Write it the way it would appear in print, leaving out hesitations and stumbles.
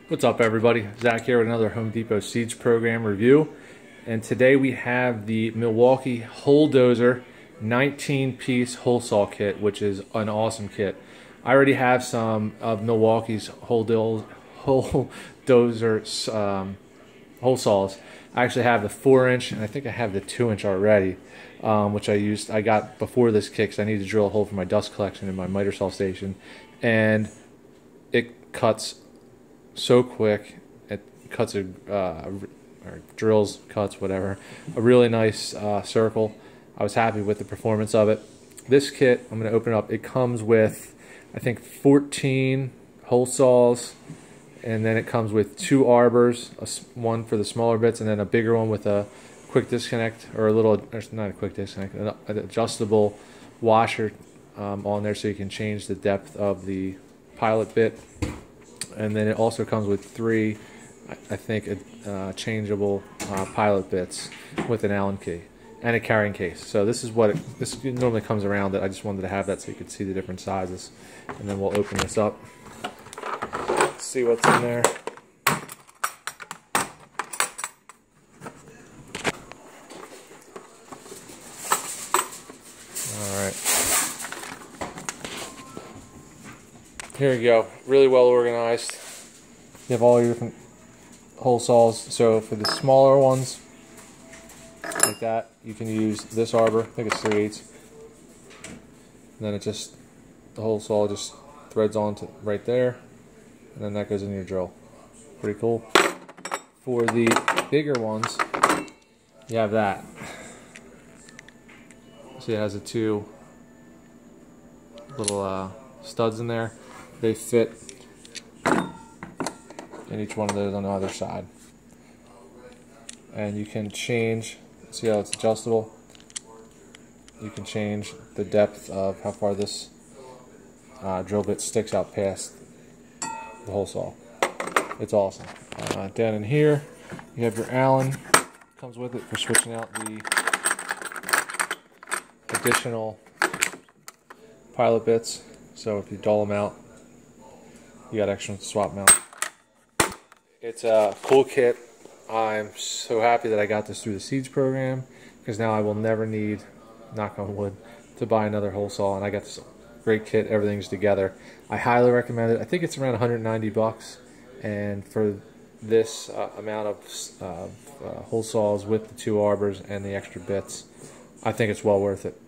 What's up, everybody? Zach here with another Home Depot Seeds Program review, and today we have the Milwaukee Hole Dozer 19-piece hole saw kit, which is an awesome kit. I already have some of Milwaukee's hole Dozer hole saws. I actually have the 4-inch, and I think I have the 2-inch already, which I got before this kit because I need to drill a hole for my dust collection in my miter saw station, and it cuts so quick. It cuts or drills, cuts, whatever, a really nice circle. I was happy with the performance of it. This kit, I'm going to open it up. It comes with, I think, 14 hole saws, and then it comes with 2 arbors, one for the smaller bits, and then a bigger one with a quick disconnect, or a little, not a quick disconnect, an adjustable washer on there so you can change the depth of the pilot bit. And then it also comes with 3, I think, changeable pilot bits with an Allen key and a carrying case. So this is what this normally comes around. That I just wanted to have that so you could see the different sizes. And then we'll open this up, see what's in there. All right. Here you go, really well organized. You have all your different hole saws. So for the smaller ones, like that, you can use this arbor. I think it's 3/8. And then the hole saw just threads onto right there, and then that goes in your drill. Pretty cool. For the bigger ones, you have that. See, it has the 2 little studs in there. They fit in each one of those on the other side. And you can change, see how it's adjustable? You can change the depth of how far this drill bit sticks out past the hole saw. It's awesome. Down in here, you have your Allen. Comes with it for switching out the additional pilot bits. So if you dull them out, you got extra to swap them out. It's a cool kit. I'm so happy that I got this through the Seeds program, because now I will never need, knock on wood, to buy another hole saw, and I got this great kit. Everything's together. I highly recommend it. I think it's around 190 bucks, and for this amount of hole saws with the 2 arbors and the extra bits, I think it's well worth it.